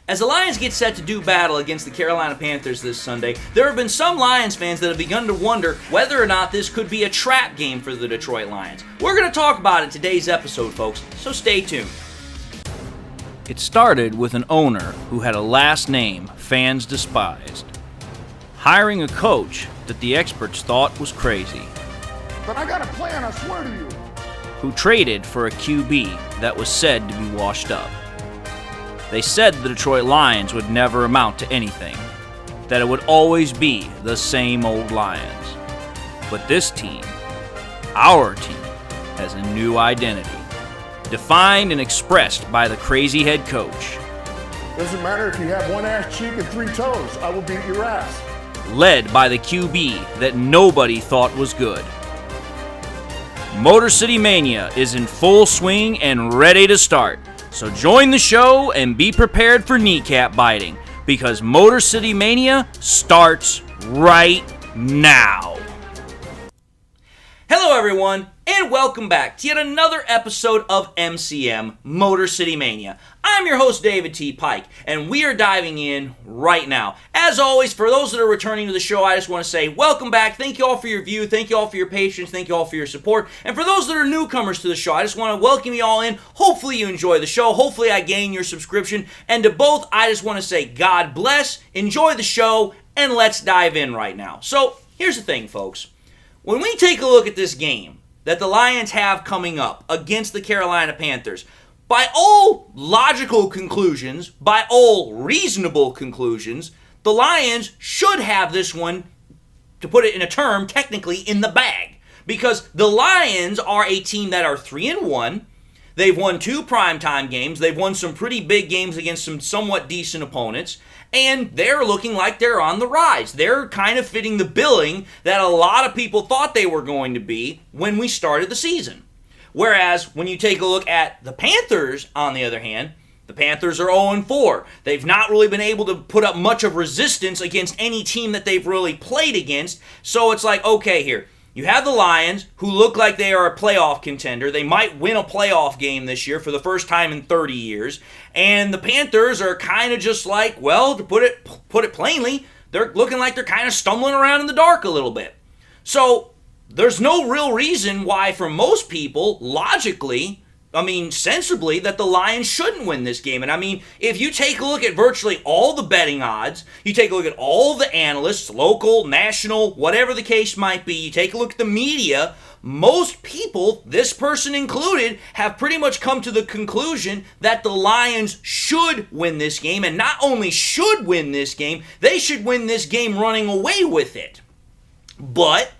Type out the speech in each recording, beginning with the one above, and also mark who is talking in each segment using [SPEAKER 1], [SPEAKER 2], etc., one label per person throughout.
[SPEAKER 1] As the Lions get set to do battle against the Carolina Panthers this Sunday, there have been some Lions fans that have begun to wonder whether or not this could be a trap game for the Detroit Lions. We're going to talk about it in today's episode, folks, so stay tuned. It started with an owner who had a last name fans despised, hiring a coach that the experts thought was crazy.
[SPEAKER 2] But I got a plan, I swear to you.
[SPEAKER 1] Who traded for a QB that was said to be washed up. They said the Detroit Lions would never amount to anything, that it would always be the same old Lions. But this team, our team, has a new identity, defined and expressed by the crazy head coach.
[SPEAKER 2] Doesn't matter if you have one ass cheek and three toes, I will beat your ass.
[SPEAKER 1] Led by the QB that nobody thought was good. Motor City Mania is in full swing and ready to start. So join the show and be prepared for kneecap biting, because Motor City Mania starts right now. Hello everyone, and welcome back to yet another episode of MCM, Motor City Mania. I'm your host, David T. Pike, and we are diving in right now. As always, for those that are returning to the show, I just want to say welcome back. Thank you all for your view. Thank you all for your patience. Thank you all for your support. And for those that are newcomers to the show, I just want to welcome you all in. Hopefully you enjoy the show. Hopefully I gain your subscription. And to both, I just want to say God bless, enjoy the show, and let's dive in right now. So, here's the thing, folks. When we take a look at this game that the Lions have coming up against the Carolina Panthers, by all logical conclusions, by all reasonable conclusions, the Lions should have this one, to put it in a term, technically in the bag. Because the Lions are a team that are 3-1. They've won 2 primetime games. They've won some pretty big games against some somewhat decent opponents. And they're looking like they're on the rise. They're kind of fitting the billing that a lot of people thought they were going to be when we started the season. Whereas, when you take a look at the Panthers, on the other hand, the Panthers are 0-4. They've not really been able to put up much of resistance against any team that they've really played against. So it's like, okay, here. You have the Lions, who look like they are a playoff contender. They might win a playoff game this year for the first time in 30 years. And the Panthers are kind of just like, well, to put it plainly, they're looking like they're kind of stumbling around in the dark a little bit. So there's no real reason why, for most people, logically, sensibly, that the Lions shouldn't win this game. And if you take a look at virtually all the betting odds, you take a look at all the analysts, local, national, whatever the case might be, you take a look at the media, most people, this person included, have pretty much come to the conclusion that the Lions should win this game. And not only should win this game, they should win this game running away with it. But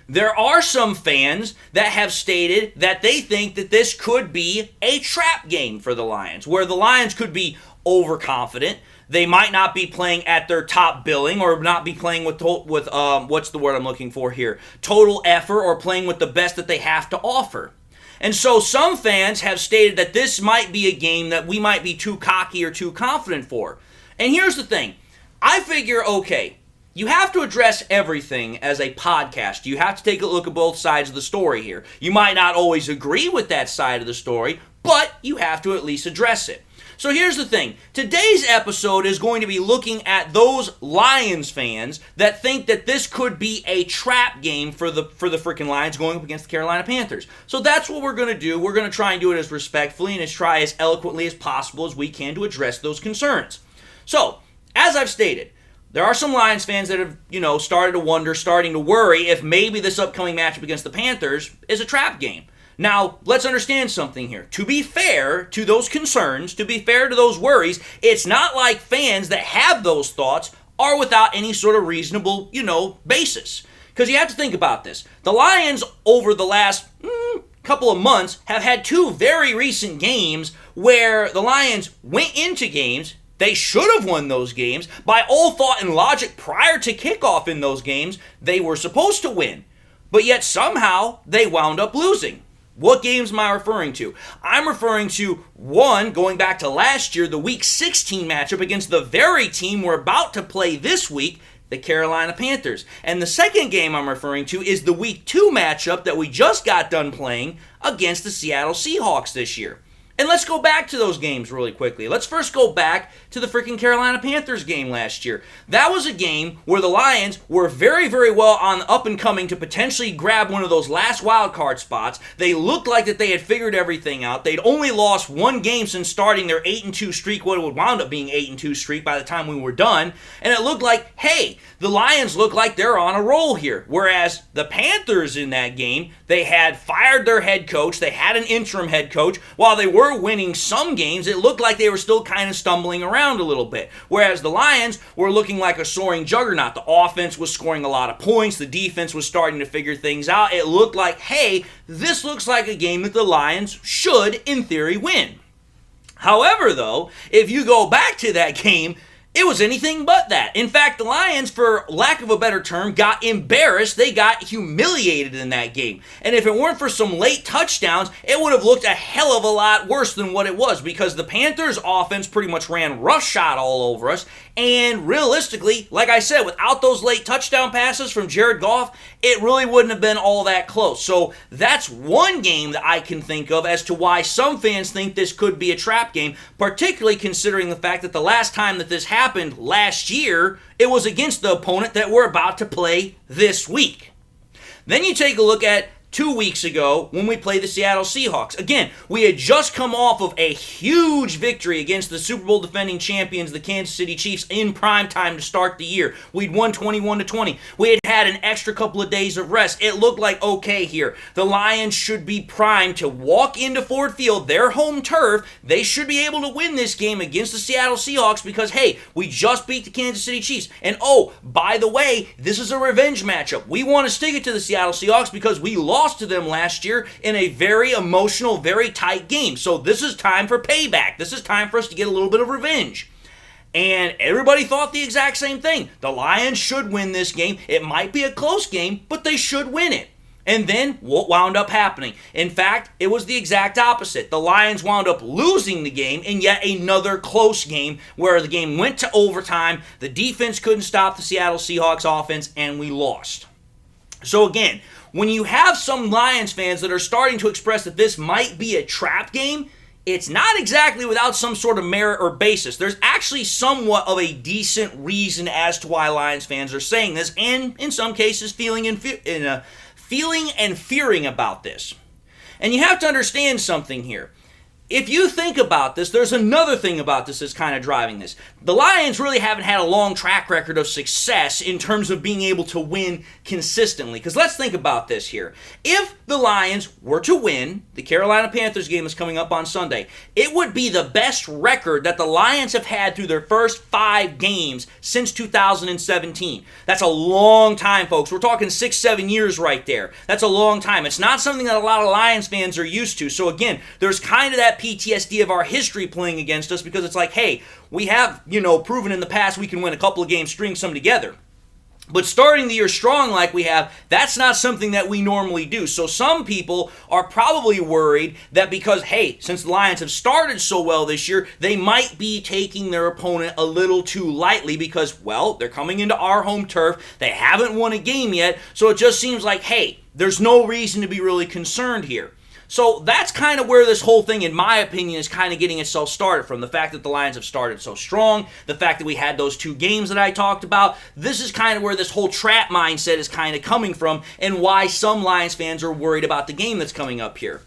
[SPEAKER 1] there are some fans that have stated that they think that this could be a trap game for the Lions, where the Lions could be overconfident. They might not be playing at their top billing, or not be playing with what's the word I'm looking for here? Total effort, or playing with the best that they have to offer. And so some fans have stated that this might be a game that we might be too cocky or too confident for. And here's the thing. I figure, okay, you have to address everything as a podcast. You have to take a look at both sides of the story here. You might not always agree with that side of the story, but you have to at least address it. So here's the thing. Today's episode is going to be looking at those Lions fans that think that this could be a trap game for the freaking Lions going up against the Carolina Panthers. So that's what we're going to do. We're going to try and do it as respectfully and try as eloquently as possible as we can to address those concerns. So, as I've stated, there are some Lions fans that have, started to wonder, starting to worry if maybe this upcoming matchup against the Panthers is a trap game. Now, let's understand something here. To be fair to those concerns, to be fair to those worries, it's not like fans that have those thoughts are without any sort of reasonable, basis. Because you have to think about this. The Lions, over the last couple of months, have had 2 very recent games where the Lions went into games. They should have won those games. By all thought and logic, prior to kickoff in those games, they were supposed to win. But yet somehow they wound up losing. What games am I referring to? I'm referring to one, going back to last year, the Week 16 matchup against the very team we're about to play this week, the Carolina Panthers. And the second game I'm referring to is the Week 2 matchup that we just got done playing against the Seattle Seahawks this year. And let's go back to those games really quickly. Let's first go back to the freaking Carolina Panthers game last year. That was a game where the Lions were very, very well on up and coming to potentially grab one of those last wild card spots. They looked like that they had figured everything out. They'd only lost one game since starting their 8-2 streak, what would wound up being 8-2 streak by the time we were done. And it looked like, hey, the Lions look like they're on a roll here. Whereas the Panthers in that game, they had fired their head coach. They had an interim head coach. While they were winning some games, it looked like they were still kind of stumbling around a little bit. Whereas the Lions were looking like a soaring juggernaut. The offense was scoring a lot of points. The defense was starting to figure things out. It looked like, hey, this looks like a game that the Lions should, in theory, win. However, though, if you go back to that game, it was anything but that. In fact, the Lions, for lack of a better term, got embarrassed. They got humiliated in that game. And if it weren't for some late touchdowns, it would have looked a hell of a lot worse than what it was, because the Panthers' offense pretty much ran roughshod all over us. And realistically, like I said, without those late touchdown passes from Jared Goff, it really wouldn't have been all that close. So that's one game that I can think of as to why some fans think this could be a trap game, particularly considering the fact that the last time that this happened last year, it was against the opponent that we're about to play this week. Then you take a look at 2 weeks ago when we played the Seattle Seahawks. Again, we had just come off of a huge victory against the Super Bowl defending champions, the Kansas City Chiefs, in prime time to start the year. We'd won 21-20. We had had an extra couple of days of rest. It looked like okay here. The Lions should be primed to walk into Ford Field, their home turf. They should be able to win this game against the Seattle Seahawks because, hey, we just beat the Kansas City Chiefs. And oh, by the way, this is a revenge matchup. We want to stick it to the Seattle Seahawks because we lost to them last year in a very emotional, very tight game. So this is time for payback. This is time for us to get a little bit of revenge. And everybody thought the exact same thing. The Lions should win this game. It might be a close game, but they should win it. And then what wound up happening? In fact, it was the exact opposite. The Lions wound up losing the game in yet another close game where the game went to overtime. The defense couldn't stop the Seattle Seahawks offense, and we lost. So again, when you have some Lions fans that are starting to express that this might be a trap game, it's not exactly without some sort of merit or basis. There's actually somewhat of a decent reason as to why Lions fans are saying this, and in some cases feeling and fearing about this. And you have to understand something here. If you think about this, there's another thing about this that's kind of driving this. The Lions really haven't had a long track record of success in terms of being able to win consistently. Because let's think about this here. If the Lions were to win, the Carolina Panthers game is coming up on Sunday, it would be the best record that the Lions have had through their first 5 games since 2017. That's a long time, folks. We're talking 6-7 years right there. That's a long time. It's not something that a lot of Lions fans are used to. So again, there's kind of that PTSD of our history playing against us because it's like, hey, we have, proven in the past we can win a couple of games, string some together. But starting the year strong like we have, that's not something that we normally do. So some people are probably worried that because, hey, since the Lions have started so well this year, they might be taking their opponent a little too lightly because, well, they're coming into our home turf. They haven't won a game yet. So it just seems like, hey, there's no reason to be really concerned here. So that's kind of where this whole thing, in my opinion, is kind of getting itself started from. The fact that the Lions have started so strong, the fact that we had those 2 games that I talked about, this is kind of where this whole trap mindset is kind of coming from and why some Lions fans are worried about the game that's coming up here.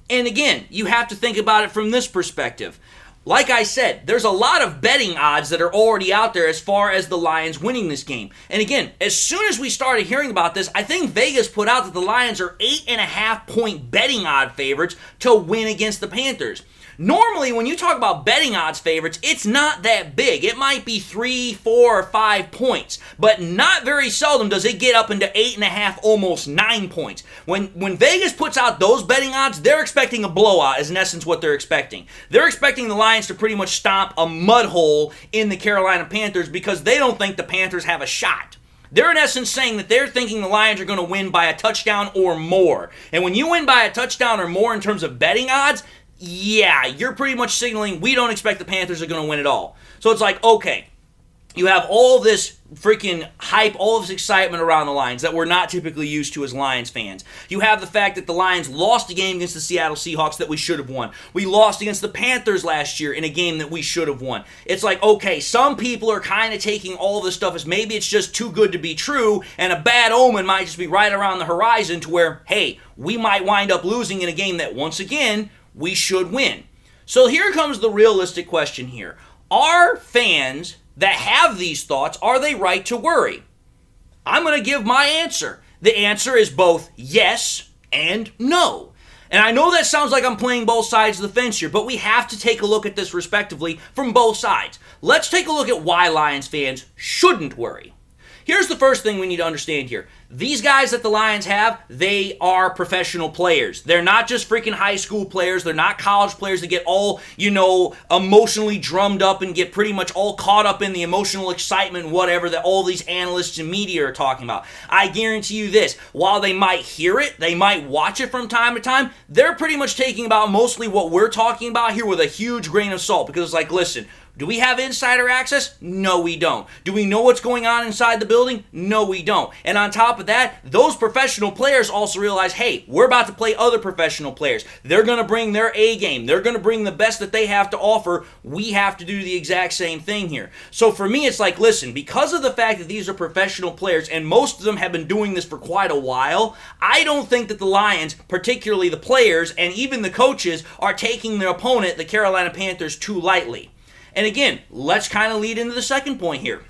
[SPEAKER 1] And again, you have to think about it from this perspective. Like I said, there's a lot of betting odds that are already out there as far as the Lions winning this game. And again, as soon as we started hearing about this, I think Vegas put out that the Lions are 8.5-point betting odd favorites to win against the Panthers. Normally, when you talk about betting odds favorites, it's not that big. It might be 3, 4, or 5 points, but not very seldom does it get up into 8.5, almost 9 points. When Vegas puts out those betting odds, they're expecting a blowout, is in essence what they're expecting. They're expecting the Lions to pretty much stomp a mud hole in the Carolina Panthers because they don't think the Panthers have a shot. They're in essence saying that they're thinking the Lions are going to win by a touchdown or more. And when you win by a touchdown or more in terms of betting odds, yeah, you're pretty much signaling we don't expect the Panthers are going to win at all. So it's like, okay, You have all this freaking hype, all this excitement around the Lions that we're not typically used to as Lions fans. You have the fact that the Lions lost a game against the Seattle Seahawks that we should have won. We lost against the Panthers last year in a game that we should have won. It's like, okay, some people are kind of taking all this stuff as maybe it's just too good to be true, and a bad omen might just be right around the horizon to where, hey, we might wind up losing in a game that, once again, we should win. So here comes the realistic question here. Are fans that have these thoughts, are they right to worry? I'm going to give my answer. The answer is both yes and no. And I know that sounds like I'm playing both sides of the fence here, but we have to take a look at this respectively from both sides. Let's take a look at why Lions fans shouldn't worry. Here's the first thing we need to understand here. These guys that the Lions have, they are professional players. They're not just freaking high school players. They're not college players that get all, emotionally drummed up and get pretty much all caught up in the emotional excitement, whatever, that all these analysts and media are talking about. I guarantee you this, while they might hear it, they might watch it from time to time, they're pretty much taking about mostly what we're talking about here with a huge grain of salt, because it's like, listen, do we have insider access? No, we don't. Do we know what's going on inside the building? No, we don't. And on top of that, those professional players also realize, hey, we're about to play other professional players. They're going to bring their A game. They're going to bring the best that they have to offer. We have to do the exact same thing here. So for me, it's like, listen, because of the fact that these are professional players, and most of them have been doing this for quite a while, I don't think that the Lions, particularly the players and even the coaches, are taking their opponent, the Carolina Panthers, too lightly. And again, let's kind of lead into the second point here.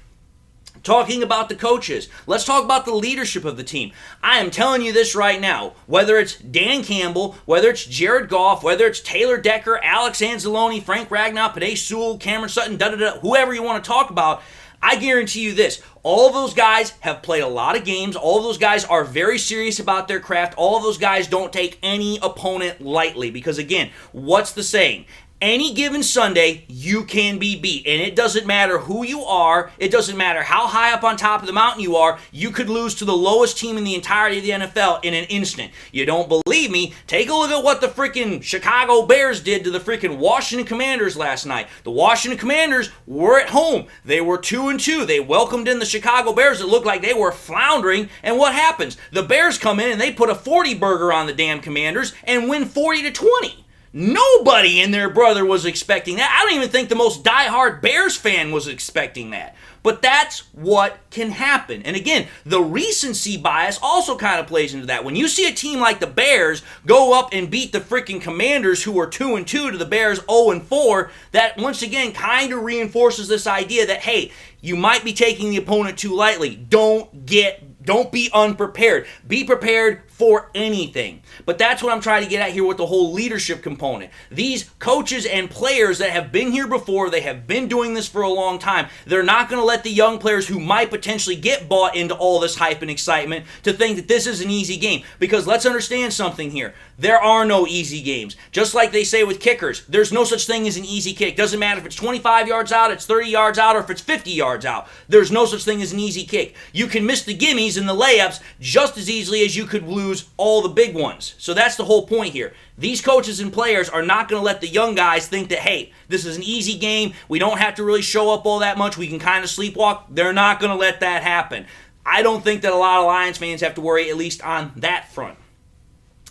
[SPEAKER 1] Talking about the coaches, let's talk about the leadership of the team. I am telling you this right now, whether it's Dan Campbell, whether it's Jared Goff, whether it's Taylor Decker, Alex Anzalone, Frank Ragnow, Penei Sewell, Cameron Sutton, whoever you want to talk about, I guarantee you this, all of those guys have played a lot of games. All of those guys are very serious about their craft. All of those guys don't take any opponent lightly because, again, what's the saying? Any given Sunday, you can be beat. And it doesn't matter who you are. It doesn't matter how high up on top of the mountain you are. You could lose to the lowest team in the entirety of the NFL in an instant. You don't believe me? Take a look at what the freaking Chicago Bears did to the freaking Washington Commanders last night. The Washington Commanders were at home. They were 2-2. They welcomed in the Chicago Bears. It looked like they were floundering. And what happens? The Bears come in and they put a 40 burger on the damn Commanders and win 40-20. Nobody and their brother was expecting that. I don't even think the most diehard Bears fan was expecting that. But that's what can happen. And again, the recency bias also kind of plays into that. When you see a team like the Bears go up and beat the freaking Commanders, who are 2-2, to the Bears 0-4, that once again kind of reinforces this idea that, hey, you might be taking the opponent too lightly. Don't be unprepared. Be prepared for anything. But that's what I'm trying to get at here with the whole leadership component. These coaches and players that have been here before, they have been doing this for a long time, they're not going to let the young players who might potentially get bought into all this hype and excitement to think that this is an easy game. Because let's understand something here. There are no easy games. Just like they say with kickers, there's no such thing as an easy kick. Doesn't matter if it's 25 yards out, it's 30 yards out, or if it's 50 yards out. There's no such thing as an easy kick. You can miss the gimmies and the layups just as easily as you could lose all the big ones. So that's the whole point here. These coaches and players are not going to let the young guys think that, hey, this is an easy game. We don't have to really show up all that much. We can kind of sleepwalk. They're not going to let that happen. I don't think that a lot of Lions fans have to worry, at least on that front.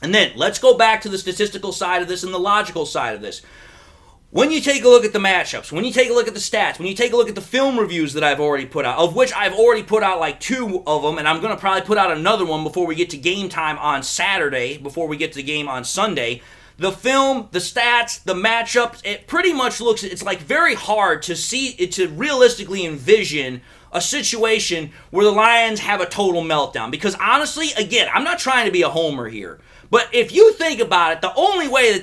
[SPEAKER 1] And then let's go back to the statistical side of this and the logical side of this. When you take a look at the matchups, when you take a look at the stats, when you take a look at the film reviews that I've already put out, of which I've already put out like 2 of them, and I'm going to probably put out another one before we get to game time on Saturday, before we get to the game on Sunday, the film, the stats, the matchups, it pretty much looks, it's like very hard to see, to realistically envision a situation where the Lions have a total meltdown. Because honestly, again, I'm not trying to be a homer here, but if you think about it, the only way that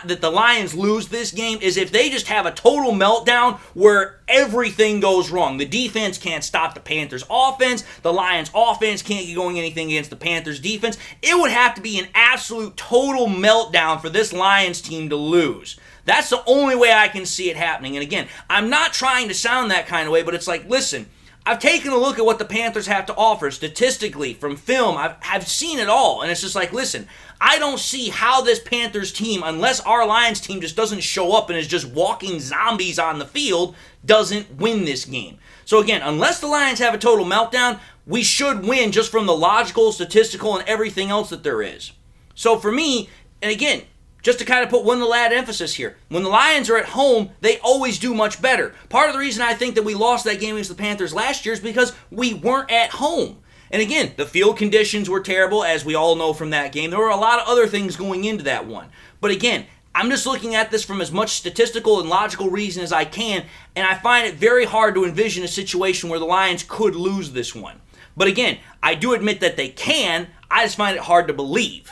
[SPEAKER 1] that the Lions lose this game is if they just have a total meltdown where everything goes wrong. The defense can't stop the Panthers' offense. The Lions' offense can't get going anything against the Panthers' defense. It would have to be an absolute total meltdown for this Lions team to lose. That's the only way I can see it happening. And again, I'm not trying to sound that kind of way, but it's like, listen, I've taken a look at what the Panthers have to offer statistically, from film. I've seen it all, and it's just like, listen, I don't see how this Panthers team, unless our Lions team just doesn't show up and is just walking zombies on the field, doesn't win this game. So again, unless the Lions have a total meltdown, we should win just from the logical, statistical, and everything else that there is. So for me, and again, just to kind of put one little added emphasis here, when the Lions are at home, they always do much better. Part of the reason I think that we lost that game against the Panthers last year is because we weren't at home. And again, the field conditions were terrible, as we all know from that game. There were a lot of other things going into that one. But again, I'm just looking at this from as much statistical and logical reason as I can, and I find it very hard to envision a situation where the Lions could lose this one. But again, I do admit that they can. I just find it hard to believe.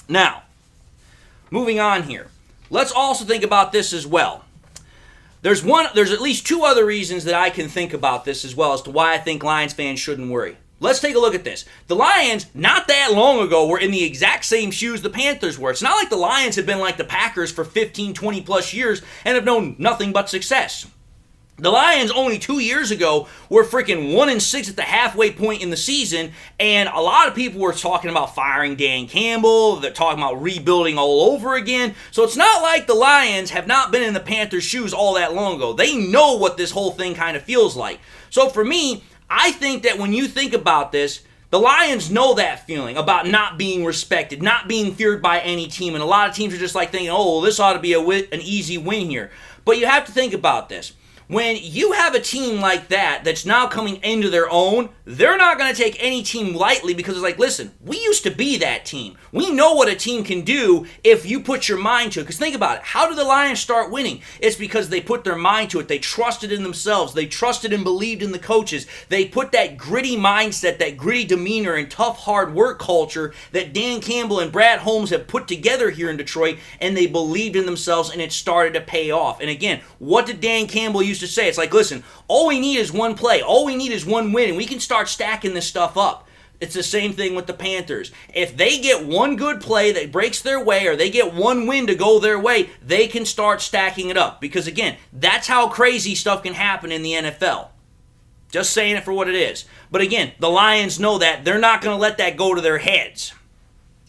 [SPEAKER 1] Now, moving on here. Let's also think about this as well. There's at least two other reasons that I can think about this as well as to why I think Lions fans shouldn't worry. Let's take a look at this. The Lions, not that long ago, were in the exact same shoes the Panthers were. It's not like the Lions have been like the Packers for 15, 20 plus years and have known nothing but success. The Lions only 2 years ago were freaking 1-6 at the halfway point in the season, and a lot of people were talking about firing Dan Campbell. They're talking about rebuilding all over again. So it's not like the Lions have not been in the Panthers' shoes all that long ago. They know what this whole thing kind of feels like. So for me, I think that when you think about this, the Lions know that feeling about not being respected, not being feared by any team, and a lot of teams are just like thinking, oh, well, this ought to be an easy win here. But you have to think about this. When you have a team like that that's now coming into their own, they're not going to take any team lightly because it's like, listen, we used to be that team. We know what a team can do if you put your mind to it. Because think about it. How did the Lions start winning? It's because they put their mind to it. They trusted in themselves. They trusted and believed in the coaches. They put that gritty mindset, that gritty demeanor and tough, hard work culture that Dan Campbell and Brad Holmes have put together here in Detroit, and they believed in themselves, and it started to pay off. And again, what did Dan Campbell used to say? It's like, listen, all we need is one play. All we need is one win, and we can start stacking this stuff up. It's the same thing with the Panthers. If they get one good play that breaks their way, or they get one win to go their way, they can start stacking it up. Because again, that's how crazy stuff can happen in the NFL. Just saying it for what it is. But again, the Lions know that. They're not going to let that go to their heads.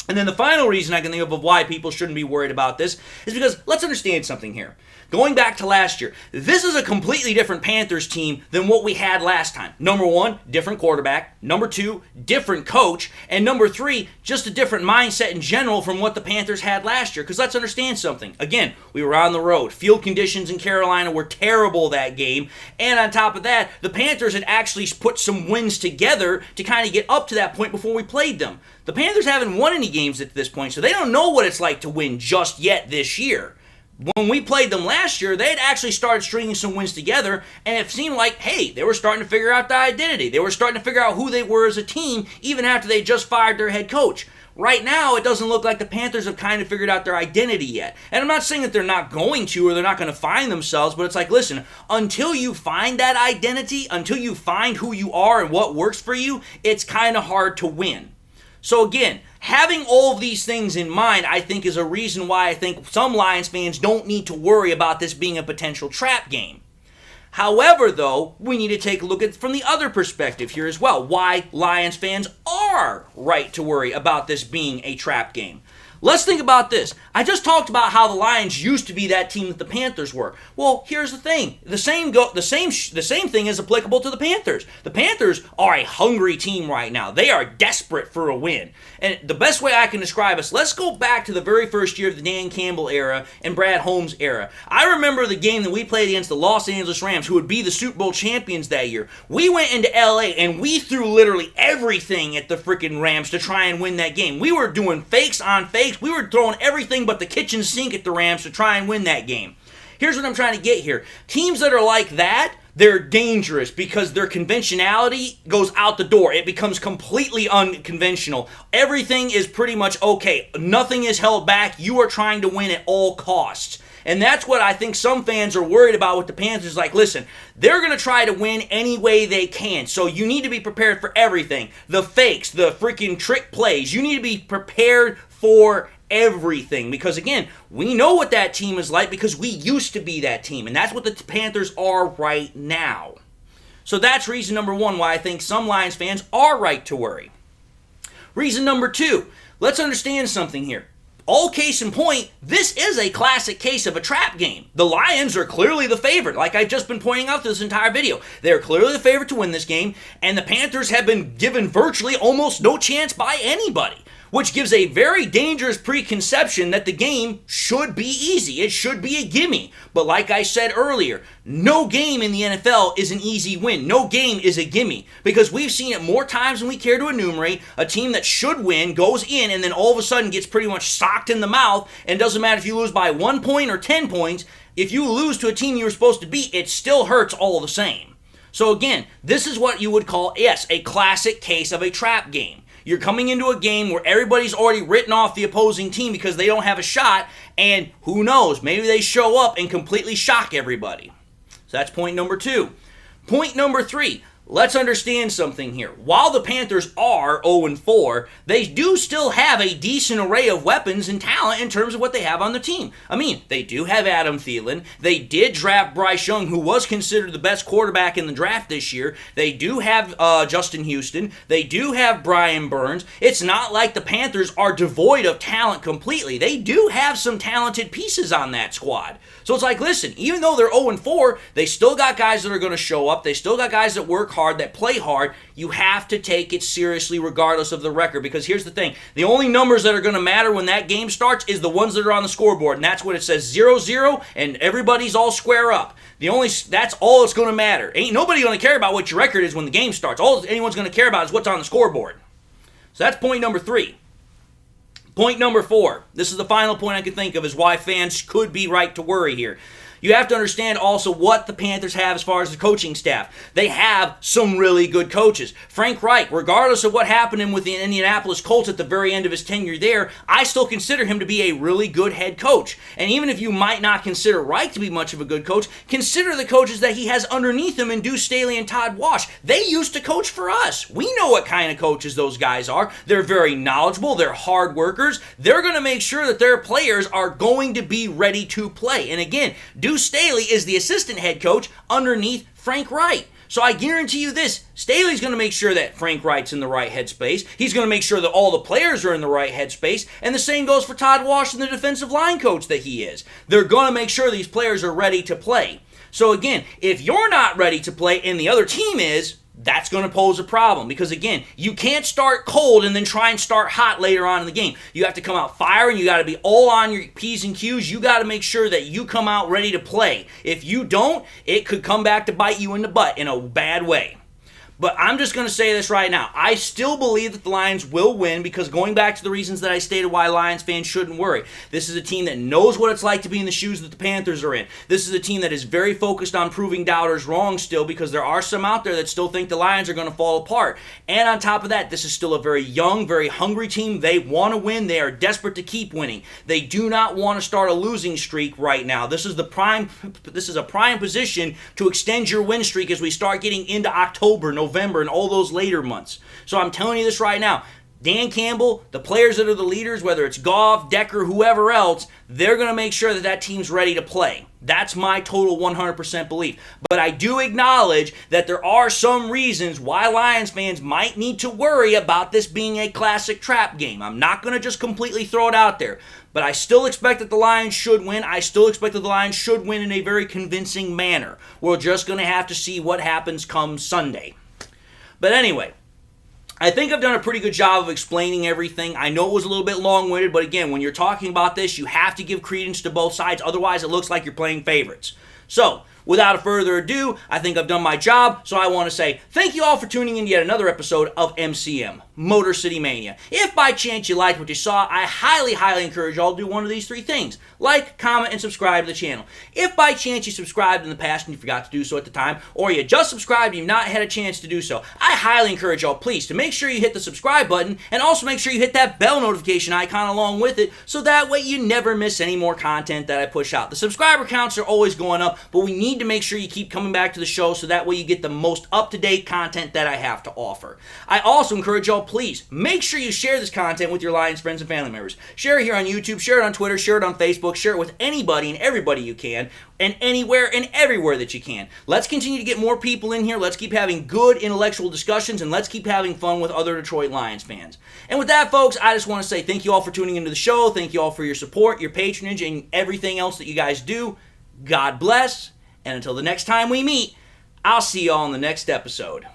[SPEAKER 1] And then the final reason I can think of why people shouldn't be worried about this is because let's understand something here. Going back to last year, this is a completely different Panthers team than what we had last time. Number one, different quarterback. Number two, different coach. And number three, just a different mindset in general from what the Panthers had last year. Because let's understand something. Again, we were on the road. Field conditions in Carolina were terrible that game. And on top of that, the Panthers had actually put some wins together to kind of get up to that point before we played them. The Panthers haven't won any games at this point, so they don't know what it's like to win just yet this year. When we played them last year, they had actually started stringing some wins together, and it seemed like, hey, they were starting to figure out the identity. They were starting to figure out who they were as a team, even after they just fired their head coach. Right now, it doesn't look like the Panthers have kind of figured out their identity yet. And I'm not saying that they're not going to or they're not going to find themselves, but it's like, listen, until you find that identity, until you find who you are and what works for you, it's kind of hard to win. So again, having all of these things in mind, I think, is a reason why I think some Lions fans don't need to worry about this being a potential trap game. However, though, we need to take a look at it from the other perspective here as well, why Lions fans are right to worry about this being a trap game. Let's think about this. I just talked about how the Lions used to be that team that the Panthers were. Well, here's the thing. The same thing is applicable to the Panthers. The Panthers are a hungry team right now. They are desperate for a win. And the best way I can describe us, let's go back to the very first year of the Dan Campbell era and Brad Holmes era. I remember the game that we played against the Los Angeles Rams, who would be the Super Bowl champions that year. We went into LA and we threw literally everything at the freaking Rams to try and win that game. We were doing fakes on fakes. We were throwing everything but the kitchen sink at the Rams to try and win that game. Here's what I'm trying to get here. Teams that are like that, they're dangerous because their conventionality goes out the door. It becomes completely unconventional. Everything is pretty much okay. Nothing is held back. You are trying to win at all costs. And that's what I think some fans are worried about with the Panthers. Like, listen, they're going to try to win any way they can. So you need to be prepared for everything. The fakes, the freaking trick plays. You need to be prepared for everything. Because, again, we know what that team is like because we used to be that team. And that's what the Panthers are right now. So that's reason number one why I think some Lions fans are right to worry. Reason number two, let's understand something here. All case in point, this is a classic case of a trap game. The Lions are clearly the favorite, like I've just been pointing out through this entire video. They're clearly the favorite to win this game, and the Panthers have been given virtually almost no chance by anybody, which gives a very dangerous preconception that the game should be easy. It should be a gimme. But like I said earlier, no game in the NFL is an easy win. No game is a gimme, because we've seen it more times than we care to enumerate. A team that should win goes in and then all of a sudden gets pretty much socked in the mouth, and it doesn't matter if you lose by 1 point or 10 points. If you lose to a team you were supposed to beat, it still hurts all the same. So again, this is what you would call, yes, a classic case of a trap game. You're coming into a game where everybody's already written off the opposing team because they don't have a shot, and who knows, maybe they show up and completely shock everybody. So that's point number two. Point number three, let's understand something here. While the Panthers are 0-4, they do still have a decent array of weapons and talent in terms of what they have on the team. I mean, they do have Adam Thielen. They did draft Bryce Young, who was considered the best quarterback in the draft this year. They do have Justin Houston. They do have Brian Burns. It's not like the Panthers are devoid of talent completely. They do have some talented pieces on that squad. So it's like, listen, even though they're 0-4, they still got guys that are going to show up. They still got guys that work hard, that play hard. You have to take it seriously regardless of the record, because here's the thing. The only numbers that are going to matter when that game starts is the ones that are on the scoreboard, and that's what it says, 0-0, and everybody's all square up. That's all that's going to matter. Ain't nobody going to care about what your record is when the game starts. All anyone's going to care about is what's on the scoreboard. So that's point number three. Point number four, this is the final point I can think of, is why fans could be right to worry here. You have to understand also what the Panthers have as far as the coaching staff. They have some really good coaches. Frank Reich, regardless of what happened with the Indianapolis Colts at the very end of his tenure there, I still consider him to be a really good head coach. And even if you might not consider Reich to be much of a good coach, consider the coaches that he has underneath him in Deuce Staley and Todd Wash. They used to coach for us. We know what kind of coaches those guys are. They're very knowledgeable. They're hard workers. They're going to make sure that their players are going to be ready to play. And again, Deuce Staley is the assistant head coach underneath Frank Reich. So I guarantee you this, Staley's going to make sure that Frank Reich's in the right headspace. He's going to make sure that all the players are in the right headspace. And the same goes for Todd Wash and the defensive line coach that he is. They're going to make sure these players are ready to play. So again, if you're not ready to play and the other team is, that's going to pose a problem, because again, you can't start cold and then try and start hot later on in the game. You have to come out firing. You got to be all on your P's and Q's. You got to make sure that you come out ready to play. If you don't, it could come back to bite you in the butt in a bad way. But I'm just going to say this right now. I still believe that the Lions will win, because going back to the reasons that I stated why Lions fans shouldn't worry. This is a team that knows what it's like to be in the shoes that the Panthers are in. This is a team that is very focused on proving doubters wrong still, because there are some out there that still think the Lions are going to fall apart. And on top of that, this is still a very young, very hungry team. They want to win. They are desperate to keep winning. They do not want to start a losing streak right now. This is a prime position to extend your win streak as we start getting into October, November, and all those later months. So I'm telling you this right now. Dan Campbell, the players that are the leaders, whether it's Goff, Decker, whoever else, they're going to make sure that that team's ready to play. That's my total 100% belief. But I do acknowledge that there are some reasons why Lions fans might need to worry about this being a classic trap game. I'm not going to just completely throw it out there. But I still expect that the Lions should win. I still expect that the Lions should win in a very convincing manner. We're just going to have to see what happens come Sunday. But anyway, I think I've done a pretty good job of explaining everything. I know it was a little bit long-winded, but again, when you're talking about this, you have to give credence to both sides. Otherwise, it looks like you're playing favorites. So, without further ado, I think I've done my job, so I want to say thank you all for tuning in to yet another episode of MCM, Motor City Mania. If by chance you liked what you saw, I highly, highly encourage you all to do one of these three things. Like, comment, and subscribe to the channel. If by chance you subscribed in the past and you forgot to do so at the time, or you just subscribed and you've not had a chance to do so, I highly encourage y'all, please, to make sure you hit the subscribe button, and also make sure you hit that bell notification icon along with it, so that way you never miss any more content that I push out. The subscriber counts are always going up, but we need need to make sure you keep coming back to the show so that way you get the most up-to-date content that I have to offer. I also encourage y'all, please, make sure you share this content with your Lions friends and family members. Share it here on YouTube, share it on Twitter, share it on Facebook, share it with anybody and everybody you can, and anywhere and everywhere that you can. Let's continue to get more people in here. Let's keep having good intellectual discussions, and let's keep having fun with other Detroit Lions fans. And with that, folks, I just want to say thank you all for tuning into the show. Thank you all for your support, your patronage, and everything else that you guys do. God bless, and until the next time we meet, I'll see you all in the next episode.